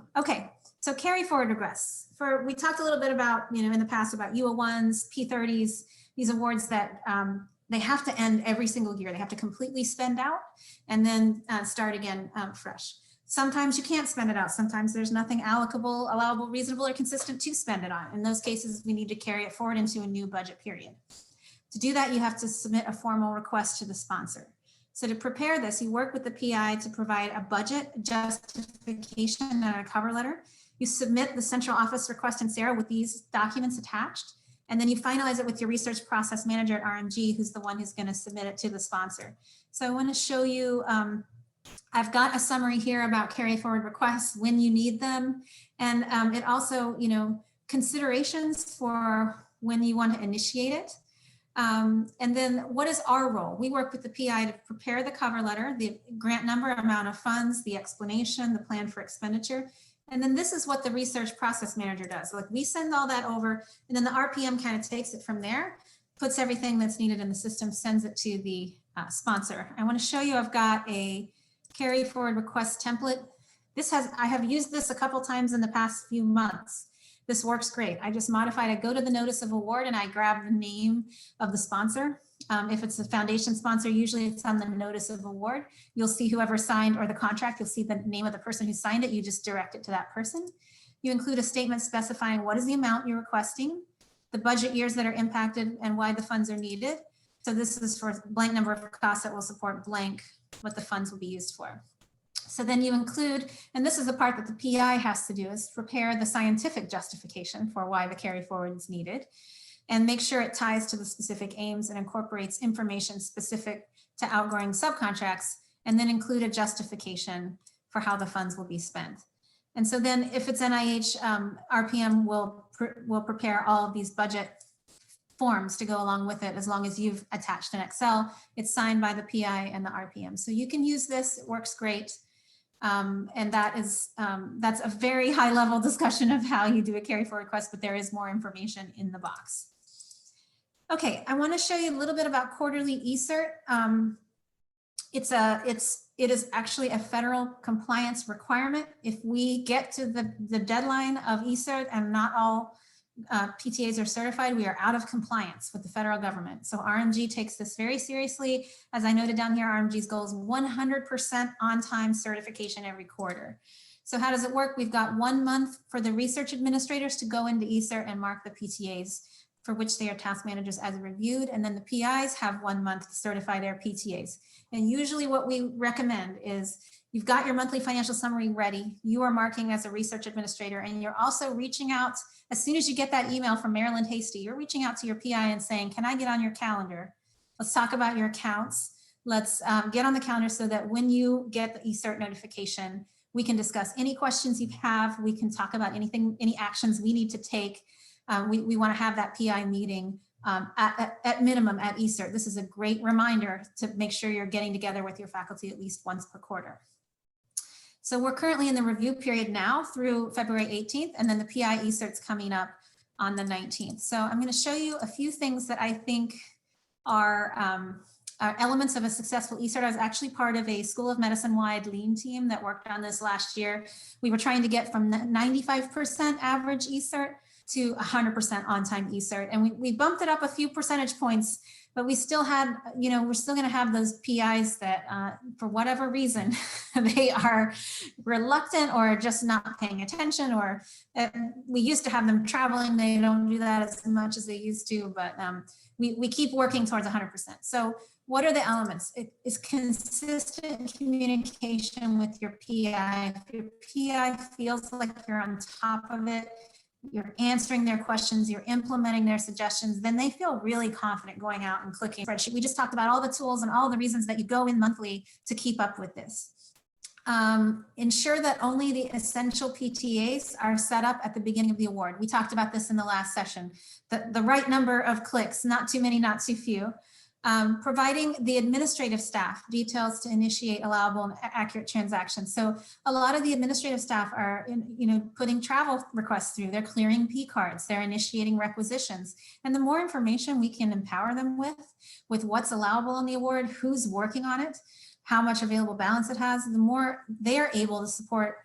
you. Okay, so carry forward requests. We talked a little bit about, in the past about UO1s, P30s, these awards that they have to end every single year. They have to completely spend out and then start again fresh. Sometimes you can't spend it out. Sometimes there's nothing allowable, reasonable, or consistent to spend it on. In those cases, we need to carry it forward into a new budget period. To do that, you have to submit a formal request to the sponsor. So to prepare this, you work with the PI to provide a budget justification and a cover letter. You submit the central office request in SARA with these documents attached, and then you finalize it with your research process manager at RMG, who's the one who's going to submit it to the sponsor. So I want to show you, I've got a summary here about carry forward requests, when you need them, and it also, considerations for when you want to initiate it. And then what is our role? We work with the PI to prepare the cover letter, the grant number, amount of funds, the explanation, the plan for expenditure. And then this is what the research process manager does. Like, we send all that over, and then the RPM kind of takes it from there, puts everything that's needed in the system, sends it to the sponsor. I want to show you, I've got a carry forward request template. I have used this a couple times in the past few months. This works great. I just modified, I go to the notice of award and I grab the name of the sponsor. If it's a foundation sponsor, usually it's on the notice of award. You'll see whoever signed, or the contract, you'll see the name of the person who signed it. You just direct it to that person. You include a statement specifying what is the amount you're requesting, the budget years that are impacted, and why the funds are needed. So this is for blank number of costs that will support blank, what the funds will be used for. So then you include, and this is the part that the PI has to do, is prepare the scientific justification for why the carry forward is needed, and make sure it ties to the specific aims and incorporates information specific to outgoing subcontracts, and then include a justification for how the funds will be spent. And so then if it's NIH, RPM will prepare all of these budget forms to go along with it, as long as you've attached an Excel. It's signed by the PI and the RPM. So you can use this, it works great. And that's a very high level discussion of how you do a carry forward request, but there is more information in the box. Okay, I want to show you a little bit about quarterly ECERT. It is actually a federal compliance requirement. If we get to the deadline of ECERT and not all PTAs are certified, we are out of compliance with the federal government. So RMG takes this very seriously. As I noted down here, RMG's goal is 100% on-time certification every quarter. So how does it work? We've got 1 month for the research administrators to go into ECERT and mark the PTAs for which they are task managers as reviewed. And then the PIs have 1 month to certify their PTAs. And usually what we recommend is you've got your monthly financial summary ready. You are marking as a research administrator, and you're also reaching out as soon as you get that email from Marilyn Hasty, you're reaching out to your PI and saying, can I get on your calendar? Let's talk about your accounts. Let's get on the calendar so that when you get the ECERT notification, we can discuss any questions you have. We can talk about anything, any actions we need to take. We want to have that PI meeting at minimum at ECERT. This is a great reminder to make sure you're getting together with your faculty at least once per quarter. So we're currently in the review period now through February 18th, and then the PI ECERT's coming up on the 19th. So I'm going to show you a few things that I think are elements of a successful ECERT. I was actually part of a School of Medicine-wide lean team that worked on this last year. We were trying to get from 95% average ECERT to 100% on-time ECERT. And we bumped it up a few percentage points, but we still had, we're still going to have those PIs that for whatever reason, they are reluctant or just not paying attention, or we used to have them traveling. They don't do that as much as they used to, but we keep working towards 100%. So what are the elements? It is consistent communication with your PI. If your PI feels like you're on top of it, you're answering their questions, you're implementing their suggestions, then they feel really confident going out and clicking spreadsheet. We just talked about all the tools and all the reasons that you go in monthly to keep up with this. Ensure that only the essential PTAs are set up at the beginning of the award. We talked about this in the last session. The right number of clicks, not too many, not too few. Providing the administrative staff details to initiate allowable and accurate transactions. So a lot of the administrative staff are putting travel requests through, they're clearing P cards, they're initiating requisitions. And the more information we can empower them with what's allowable in the award, who's working on it, how much available balance it has, the more they are able to support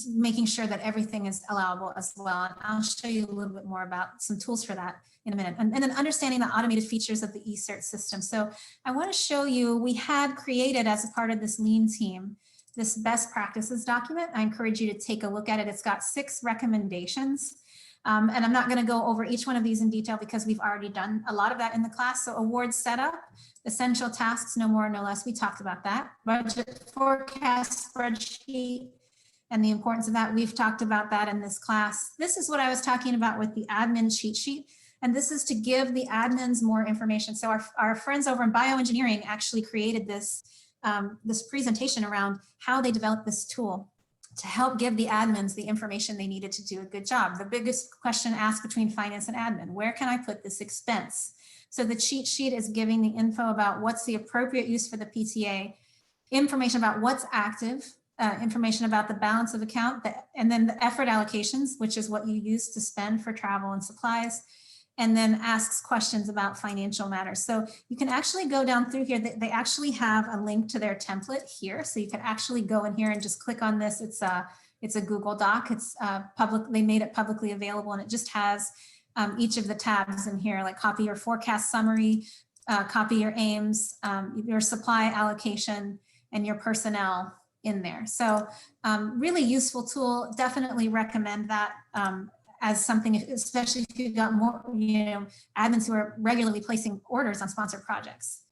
making sure that everything is allowable as well. And I'll show you a little bit more about some tools for that in a minute. And then understanding the automated features of the eCert system. So I want to show you, we had created as a part of this lean team, this best practices document. I encourage you to take a look at it. It's got 6 recommendations. And I'm not going to go over each one of these in detail because we've already done a lot of that in the class. So award setup, essential tasks, no more, no less. We talked about that. Budget forecast spreadsheet and the importance of that. We've talked about that in this class. This is what I was talking about with the admin cheat sheet. And this is to give the admins more information. So our friends over in bioengineering actually created this, this presentation around how they developed this tool to help give the admins the information they needed to do a good job. The biggest question asked between finance and admin, where can I put this expense? So the cheat sheet is giving the info about what's the appropriate use for the PTA, information about what's active, information about the balance of account, and then the effort allocations, which is what you use to spend for travel and supplies, and then asks questions about financial matters. So you can actually go down through here. They actually have a link to their template here. So you can actually go in here and just click on this. It's a Google Doc. It's public. They made it publicly available, and it just has each of the tabs in here, like copy your forecast summary, copy your aims, your supply allocation, and your personnel in there. So really useful tool. Definitely recommend that as something, especially if you've got more, admins who are regularly placing orders on sponsored projects.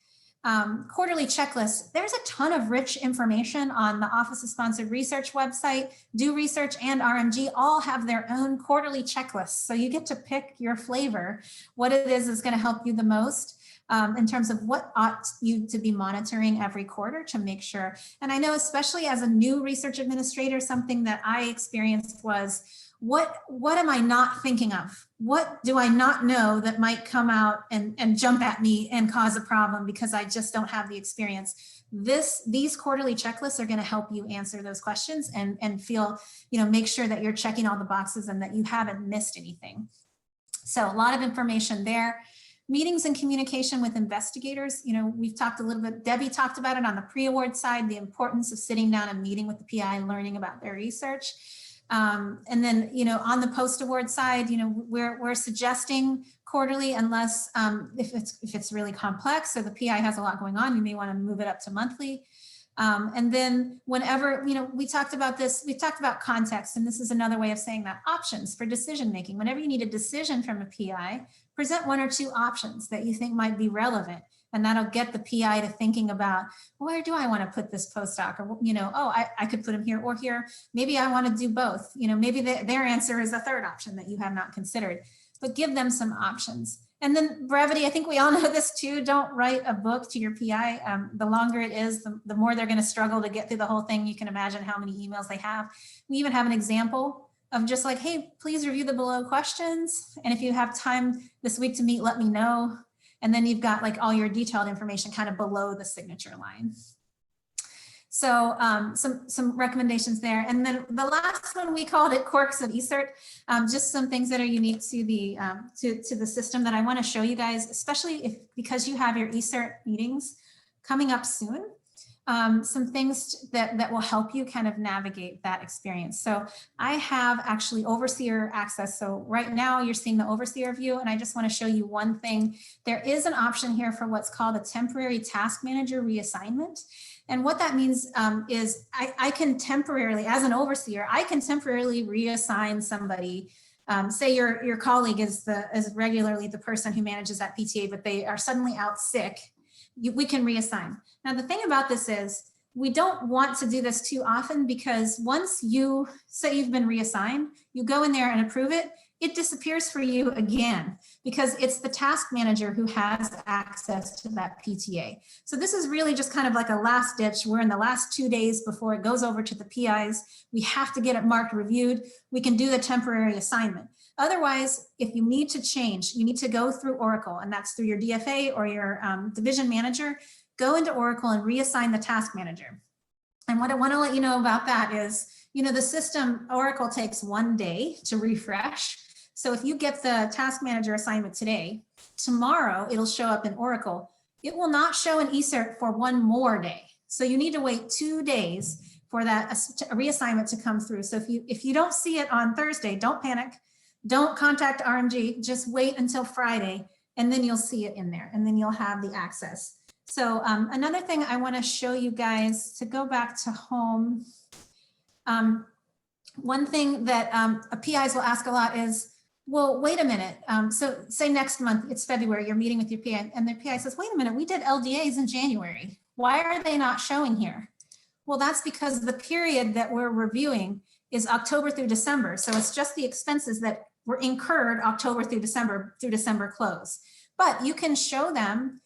Quarterly checklist. There's a ton of rich information on the Office of Sponsored Research website. Do Research and RMG all have their own quarterly checklists. So you get to pick your flavor, what it is going to help you the most in terms of what ought you to be monitoring every quarter to make sure. And I know, especially as a new research administrator, something that I experienced was, what am I not thinking of? What do I not know that might come out and jump at me and cause a problem because I just don't have the experience? These quarterly checklists are going to help you answer those questions and feel, make sure that you're checking all the boxes and that you haven't missed anything. So a lot of information there. Meetings and communication with investigators. We've talked a little bit, Debbie talked about it on the pre-award side, the importance of sitting down and meeting with the PI and learning about their research. And then, on the post-award side, we're suggesting quarterly unless if it's really complex or the PI has a lot going on, you may want to move it up to monthly. And then whenever, we talked about this, we talked about context, and this is another way of saying that, options for decision making. Whenever you need a decision from a PI, present 1 or 2 options that you think might be relevant. And that'll get the PI to thinking about, where do I want to put this postdoc? Or, I could put him here or here. Maybe I want to do both. Maybe their answer is a third option that you have not considered, but give them some options. And then brevity, I think we all know this too. Don't write a book to your PI. The longer it is, the more they're going to struggle to get through the whole thing. You can imagine how many emails they have. We even have an example of just like, hey, please review the below questions. And if you have time this week to meet, let me know. And then you've got like all your detailed information kind of below the signature line. So some recommendations there. And then the last one, we called it quirks of eCert, just some things that are unique to the to the system that I want to show you guys, especially because you have your eCert meetings coming up soon. Some things that will help you kind of navigate that experience. So I have actually overseer access. So right now you're seeing the overseer view, and I just want to show you one thing. There is an option here for what's called a temporary task manager reassignment. And what that means is I can temporarily, as an overseer, I can temporarily reassign somebody. Say your colleague is regularly the person who manages that PTA, but they are suddenly out sick. We can reassign. Now, the thing about this is we don't want to do this too often, because once you say you've been reassigned, you go in there and approve it, it disappears for you again, because it's the task manager who has access to that PTA. So this is really just kind of like a last ditch. We're in the last 2 days before it goes over to the PIs. We have to get it marked reviewed. We can do the temporary assignment. Otherwise, if you need to change, you need to go through Oracle, and that's through your DFA or your division manager. Go into Oracle and reassign the task manager. And what I want to let you know about that is, the system, Oracle takes 1 day to refresh. So if you get the task manager assignment today, tomorrow it'll show up in Oracle. It will not show an eCert for 1 more day. So you need to wait 2 days for that a reassignment to come through. So if you don't see it on Thursday, don't panic. Don't contact RMG, just wait until Friday, and then you'll see it in there, and then you'll have the access. So another thing I want to show you guys, to go back to home, one thing that PIs will ask a lot is, well, wait a minute. So say next month, it's February, you're meeting with your PI, and the PI says, wait a minute, we did LDAs in January. Why are they not showing here? Well, that's because the period that we're reviewing is October through December. So it's just the expenses that were incurred October through December close. But you can show them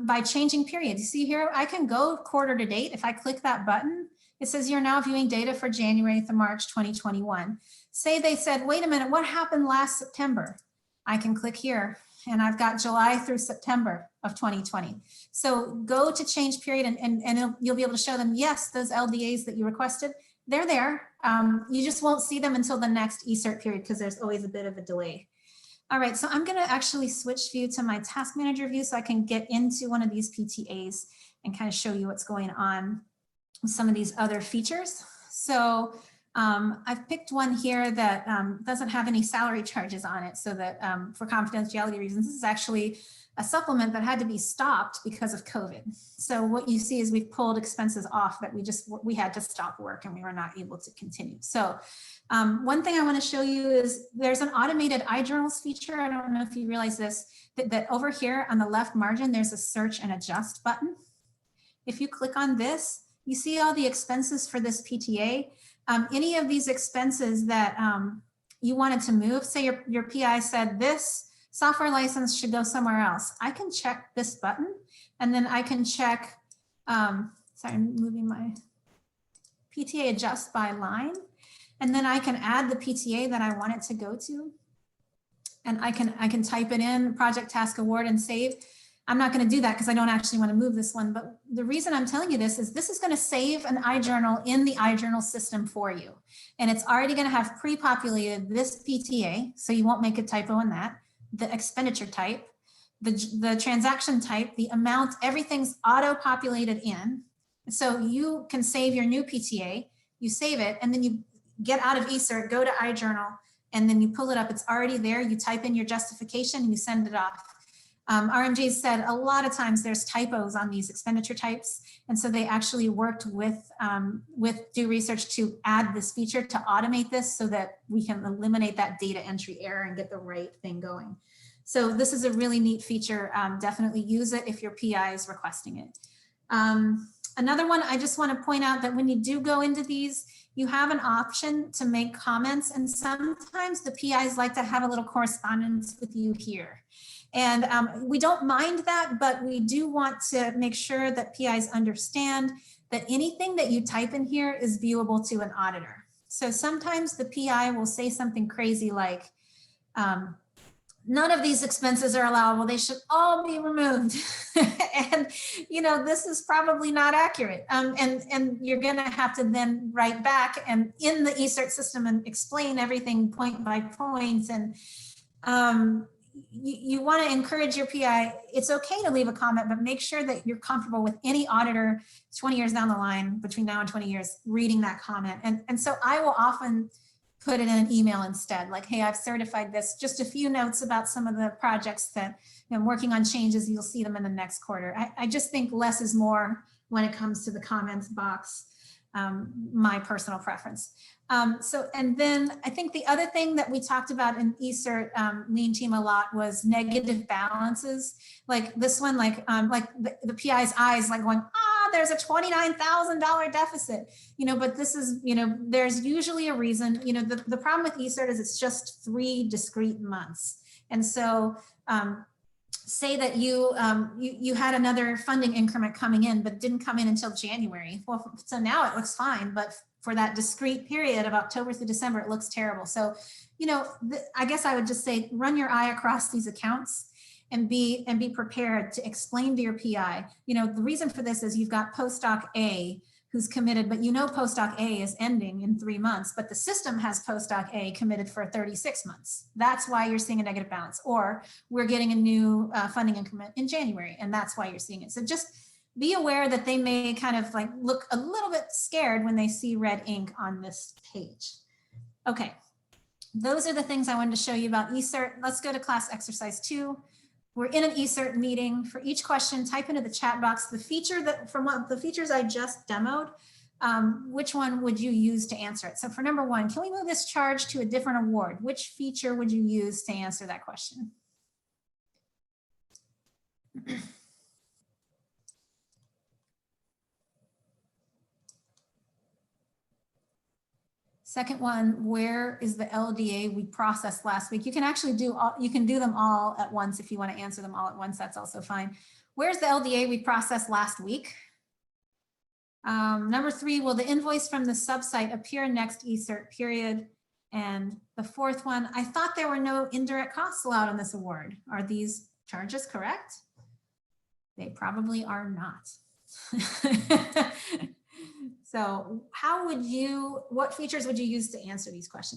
by changing periods. You see here, I can go quarter to date. If I click that button, it says you're now viewing data for January to March 2021. Say they said, wait a minute, what happened last September? I can click here and I've got July through September of 2020. So go to change period and you'll be able to show them, yes, those LDAs that you requested, they're there. You just won't see them until the next eCert period because there's always a bit of a delay. All right, so I'm gonna actually switch view to my task manager view so I can get into one of these PTAs and kind of show you what's going on with some of these other features. So I've picked one here that doesn't have any salary charges on it, so that for confidentiality reasons, this is actually a supplement that had to be stopped because of COVID. So what you see is we've pulled expenses off that we had to stop work and we were not able to continue. So one thing I want to show you is there's an automated iJournals feature. I don't know if you realize this, that over here on the left margin, there's a search and adjust button. If you click on this, you see all the expenses for this PTA. Any of these expenses that you wanted to move, say your PI said this software license should go somewhere else. I can check this button and then I can check, sorry, I'm moving my PTA adjust by line. And then I can add the PTA that I want it to go to. And I can type it in, project task award, and save. I'm not going to do that because I don't actually want to move this one. But the reason I'm telling you this is going to save an iJournal in the iJournal system for you. And it's already going to have pre-populated this PTA, so you won't make a typo in that, the expenditure type, the transaction type, the amount, everything's auto-populated in. So you can save your new PTA, you save it, and then you get out of eCert, go to iJournal, and then you pull it up. It's already there. You type in your justification and you send it off. RMG said a lot of times there's typos on these expenditure types. And so they actually worked with Do Research to add this feature to automate this so that we can eliminate that data entry error and get the right thing going. So this is a really neat feature. Definitely use it if your PI is requesting it. Another one, I just want to point out that when you do go into these, you have an option to make comments, and sometimes the PIs like to have a little correspondence with you here. And we don't mind that, but we do want to make sure that PIs understand that anything that you type in here is viewable to an auditor. So sometimes the PI will say something crazy like, none of these expenses are allowable, they should all be removed. And you know, this is probably not accurate. And you're gonna have to then write back and in the eCert system and explain everything point by point. And you wanna encourage your PI, it's okay to leave a comment, but make sure that you're comfortable with any auditor 20 years down the line, between now and 20 years, reading that comment. And so I will often put it in an email instead, like, hey, I've certified this, just a few notes about some of the projects that I'm working on changes, you'll see them in the next quarter. I just think less is more when it comes to the comments box, my personal preference. And then I think the other thing that we talked about in eCert lean team a lot was negative balances. Like this one, like the PI's eyes like going, there's a $29,000 deficit, you know, but this is, you know, there's usually a reason, you know, the problem with eCert is it's just 3 discrete months. And so say that you had another funding increment coming in, but didn't come in until January. Well, so now it looks fine, but for that discrete period of October through December, it looks terrible. So, you know, I guess I would just say, run your eye across these accounts and be prepared to explain to your PI. You know, the reason for this is you've got postdoc A who's committed, but you know postdoc A is ending in 3 months, but the system has postdoc A committed for 36 months. That's why you're seeing a negative balance. Or we're getting a new funding increment in January, and that's why you're seeing it. So just be aware that they may kind of like look a little bit scared when they see red ink on this page. Okay, those are the things I wanted to show you about eCert. Let's go to class exercise 2. We're in an eCert meeting. For each question, type into the chat box the feature that from what the features I just demoed, which one would you use to answer it? So for number 1, can we move this charge to a different award? Which feature would you use to answer that question? Second one, where is the LDA we processed last week? You can actually you can do them all at once if you want to answer them all at once, that's also fine. Where's the LDA we processed last week? Number 3, will the invoice from the subsite appear next eCert period? And the fourth one, I thought there were no indirect costs allowed on this award. Are these charges correct? They probably are not. So how would you, what features would you use to answer these questions?